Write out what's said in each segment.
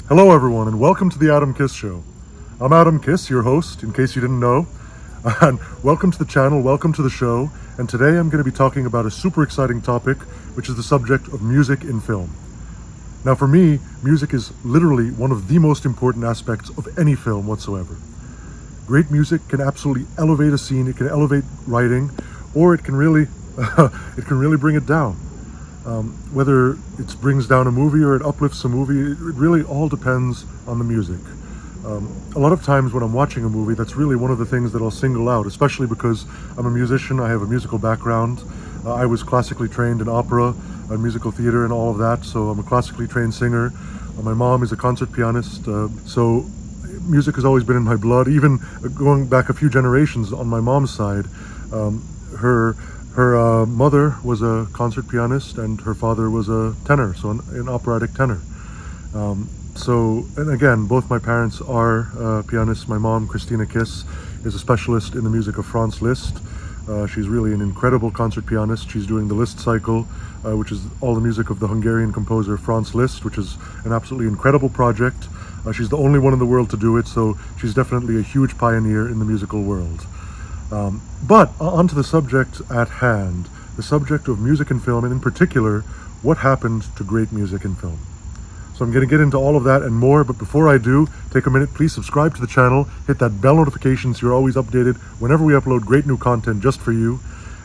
Hello, everyone, and welcome to the Adam Kiss Show. I'm Adam Kiss, your host, in case you didn't know. And welcome to the channel, welcome to the show. And today I'm going to be talking about a super exciting topic, which is the subject of music in film. Now, for me, music is literally one of the most important aspects of any film whatsoever. Great music can absolutely elevate a scene, it can elevate writing, or it can really, it can really bring it down. Whether it brings down a movie or it uplifts a movie, it really all depends on the music. A lot of times when I'm watching a movie, that's really one of the things that I'll single out, especially because I'm a musician, I have a musical background. I was classically trained in opera and musical theater and all of that, so I'm a classically trained singer. My mom is a concert pianist, so music has always been in my blood, even going back a few generations on my mom's side. Her mother was a concert pianist and her father was a tenor, so an operatic tenor. And again, both my parents are pianists. My mom, Christina Kiss, is a specialist in the music of Franz Liszt. She's really an incredible concert pianist. She's doing the Liszt cycle, which is all the music of the Hungarian composer Franz Liszt, which is an absolutely incredible project. She's the only one in the world to do it, so she's definitely a huge pioneer in the musical world. But onto the subject at hand, the subject of music and film, and in particular, what happened to great music and film. So I'm going to get into all of that and more, but before I do, take a minute, please subscribe to the channel, hit that bell notification so you're always updated whenever we upload great new content just for you.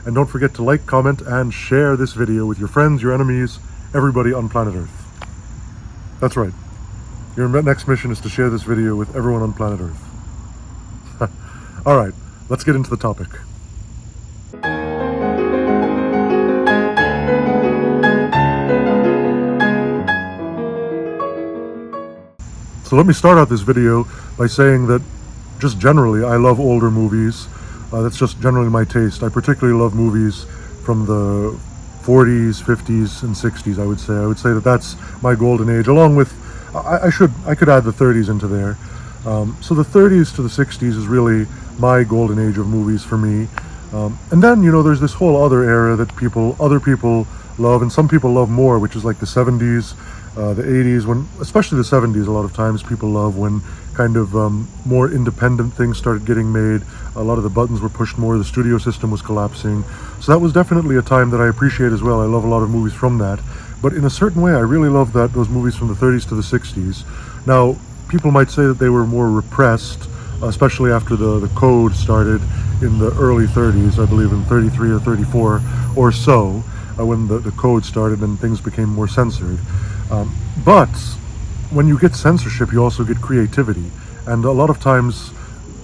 And don't forget to like, comment, and share this video with your friends, your enemies, everybody on planet Earth. That's right. Your next mission is to share this video with everyone on planet Earth. All right. Let's get into the topic. So let me start out this video by saying that just generally I love older movies. That's just generally my taste. I particularly love movies from the 40s, 50s, and 60s, I would say. I would say that that's my golden age, along with, I could add the 30s into there. So the 30s to the 60s is really my golden age of movies for me. And then, there's this whole other era that other people love, and some people love more, which is like the 70s, the 80s, especially the 70s, a lot of times people love when kind of more independent things started getting made. A lot of the buttons were pushed more, the studio system was collapsing. So that was definitely a time that I appreciate as well. I love a lot of movies from that. But in a certain way, I really love those movies from the 30s to the 60s. Now, people might say that they were more repressed, especially after the code started in the early 30s, I believe in 33 or 34 or so, when the code started and things became more censored. But when you get censorship, you also get creativity. And a lot of times,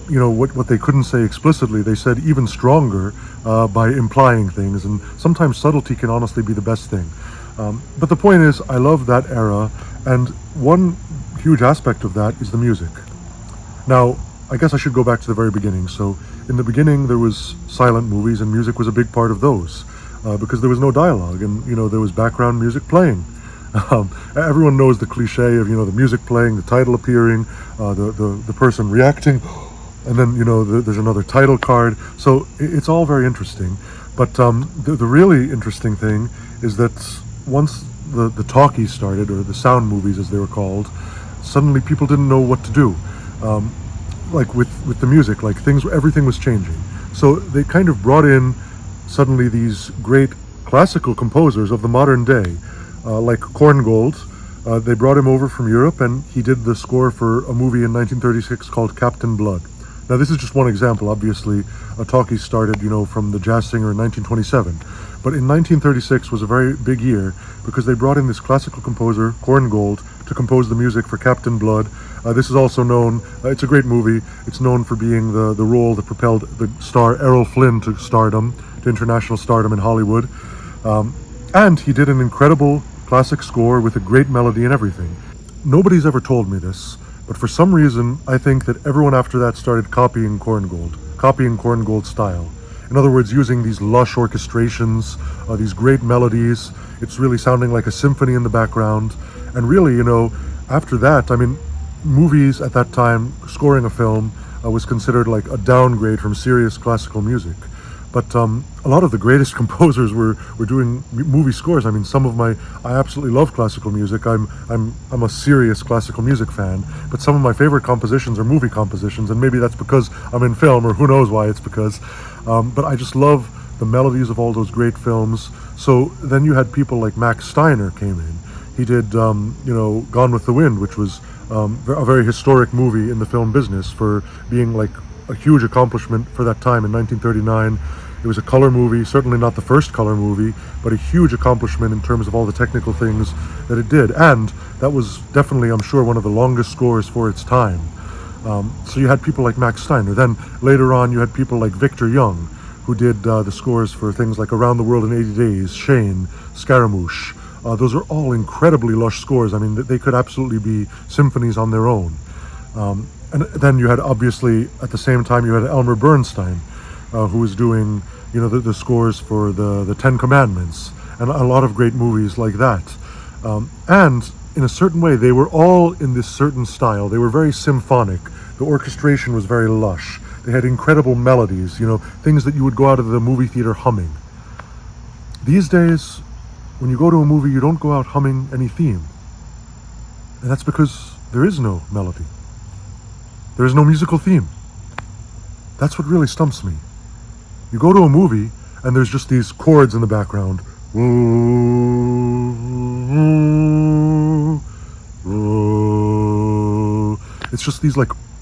what they couldn't say explicitly, they said even stronger by implying things. And sometimes subtlety can honestly be the best thing. But the point is, I love that era. And one huge aspect of that is the music. Now, I guess I should go back to the very beginning. So in the beginning, there was silent movies and music was a big part of those because there was no dialogue and, there was background music playing. Everyone knows the cliche of, the music playing, the title appearing, the person reacting, and then, there's another title card. So it's all very interesting. But the really interesting thing is that once the talkies started, or the sound movies as they were called, suddenly people didn't know what to do. Like with the music, like everything was changing. So they kind of brought in suddenly these great classical composers of the modern day, like Korngold. They brought him over from Europe and he did the score for a movie in 1936 called Captain Blood. Now this is just one example. Obviously, talkies started, from the Jazz Singer in 1927. But in 1936 was a very big year because they brought in this classical composer, Korngold, to compose the music for Captain Blood. This is also known, it's a great movie, it's known for being the role that propelled the star Errol Flynn to stardom, to international stardom in Hollywood. And he did an incredible classic score with a great melody and everything. Nobody's ever told me this, but for some reason, I think that everyone after that started copying Korngold's style. In other words, using these lush orchestrations, these great melodies. It's really sounding like a symphony in the background. And really, after that, movies at that time, scoring a film was considered like a downgrade from serious classical music. But a lot of the greatest composers were doing movie scores. I mean, I absolutely love classical music. I'm a serious classical music fan. But some of my favorite compositions are movie compositions, and maybe that's because I'm in film, or who knows why it's because. But I just love the melodies of all those great films. So then you had people like Max Steiner came in. He did, Gone with the Wind, which was a very historic movie in the film business for being like a huge accomplishment for that time in 1939. It was a color movie, certainly not the first color movie, but a huge accomplishment in terms of all the technical things that it did. And that was definitely, I'm sure, one of the longest scores for its time. So you had people like Max Steiner. Then later on, you had people like Victor Young, who did the scores for things like Around the World in 80 Days, Shane, Scaramouche. Those are all incredibly lush scores. I mean, they could absolutely be symphonies on their own. And then you had, obviously, at the same time, you had Elmer Bernstein, who was doing, the scores for the Ten Commandments and a lot of great movies like that. And in a certain way, they were all in this certain style. They were very symphonic. The orchestration was very lush. They had incredible melodies, things that you would go out of the movie theater humming. These days, when you go to a movie, you don't go out humming any theme. And that's because there is no melody. There is no musical theme. That's what really stumps me. You go to a movie and there's just these chords in the background. It's just these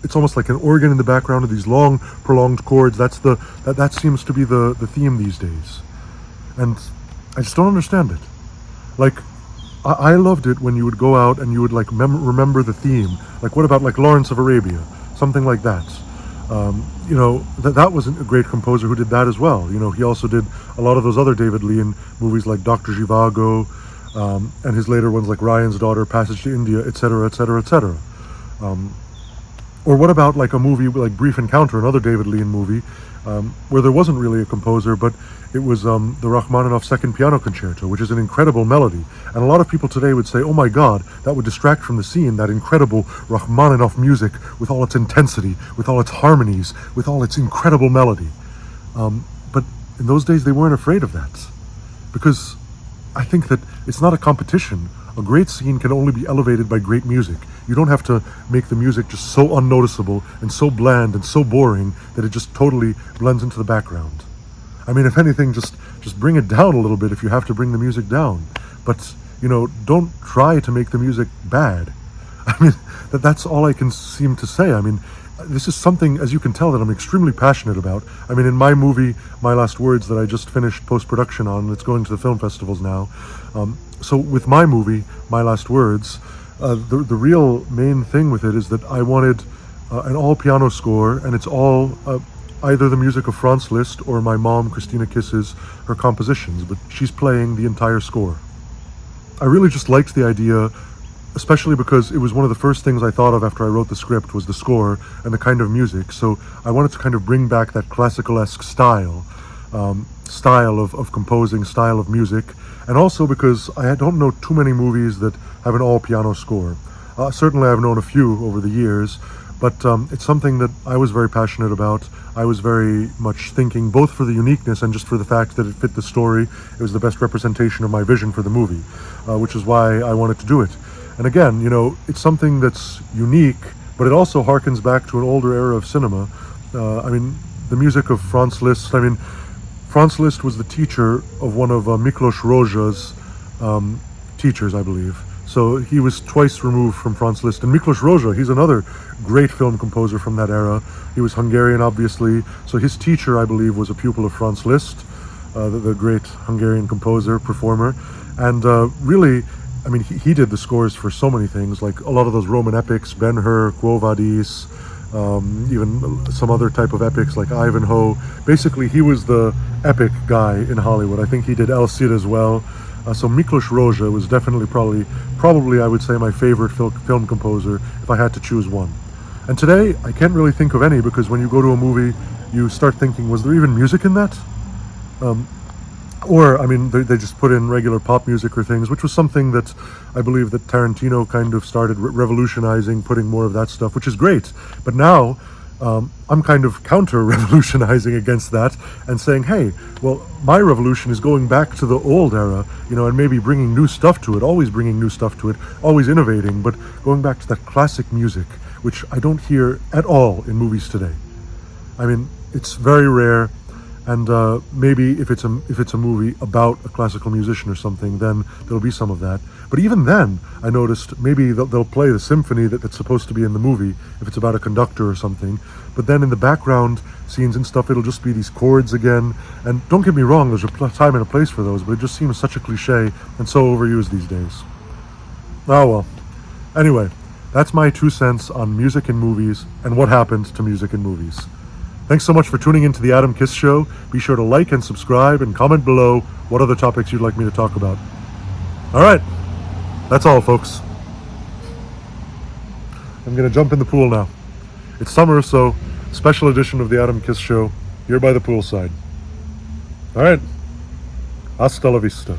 it's almost like an organ in the background of these long, prolonged chords. That seems to be the theme these days. And I just don't understand it. I loved it when you would go out and you would remember the theme. What about Lawrence of Arabia? Something like that. That was a great composer who did that as well. He also did a lot of those other David Lean movies like Dr. Zhivago, and his later ones like Ryan's Daughter, Passage to India, etc., etc., etc. Or what about a movie like Brief Encounter, another David Lean movie, where there wasn't really a composer, but it was the Rachmaninoff Second Piano Concerto, which is an incredible melody. And a lot of people today would say, oh my God, that would distract from the scene, that incredible Rachmaninoff music with all its intensity, with all its harmonies, with all its incredible melody. But in those days, they weren't afraid of that. Because I think that it's not a competition. A great scene can only be elevated by great music. You don't have to make the music just so unnoticeable and so bland and so boring that it just totally blends into the background. I mean, if anything, just bring it down a little bit if you have to bring the music down. But, don't try to make the music bad. I mean, that's all I can seem to say. I mean, this is something, as you can tell, that I'm extremely passionate about. I mean, in my movie, My Last Words, that I just finished post-production on, and it's going to the film festivals now. So with my movie, My Last Words, the real main thing with it is that I wanted an all-piano score, and it's all either the music of Franz Liszt or my mom, Christina Kiss's, her compositions, but she's playing the entire score. I really just liked the idea, especially because it was one of the first things I thought of after I wrote the script, was the score and the kind of music. So I wanted to kind of bring back that classical-esque style of composing, style of music, and also because I don't know too many movies that have an all-piano score. Certainly I've known a few over the years, but it's something that I was very passionate about. I was very much thinking both for the uniqueness and just for the fact that it fit the story. It was the best representation of my vision for the movie, which is why I wanted to do it. And again, it's something that's unique, but it also harkens back to an older era of cinema. I mean, the music of Franz Liszt. Franz Liszt was the teacher of one of Miklos Rozsa's teachers, I believe. So he was twice removed from Franz Liszt. And Miklos Rozsa, he's another great film composer from that era. He was Hungarian, obviously. So his teacher, I believe, was a pupil of Franz Liszt, the great Hungarian composer, performer. And really, I mean, he did the scores for so many things, like a lot of those Roman epics, Ben-Hur, Quo Vadis, even some other type of epics like Ivanhoe. Basically, he was the epic guy in Hollywood. I think he did El Cid as well. So Miklos Rozsa was definitely probably I would say my favorite film composer if I had to choose one. And today I can't really think of any, because when you go to a movie you start thinking, was there even music in that? Or, I mean, they just put in regular pop music or things, which was something that I believe that Tarantino kind of started revolutionizing, putting more of that stuff, which is great. But now, I'm kind of counter-revolutionizing against that and saying, hey, well, my revolution is going back to the old era, and maybe bringing new stuff to it, always bringing new stuff to it, always innovating, but going back to that classic music, which I don't hear at all in movies today. I mean, it's very rare, and maybe if it's a movie about a classical musician or something, then there'll be some of that. But even then, I noticed maybe they'll play the symphony that's supposed to be in the movie if it's about a conductor or something. But then in the background scenes and stuff, it'll just be these chords again. And don't get me wrong, there's a time and a place for those, but it just seems such a cliche and so overused these days. Oh well. Anyway, that's my 2 cents on music in movies and what happened to music in movies. Thanks so much for tuning into the Adam Kiss Show. Be sure to like and subscribe and comment below what other topics you'd like me to talk about. All right, that's all, folks. I'm going to jump in the pool now. It's summer, so special edition of the Adam Kiss Show here by the poolside. All right, hasta la vista.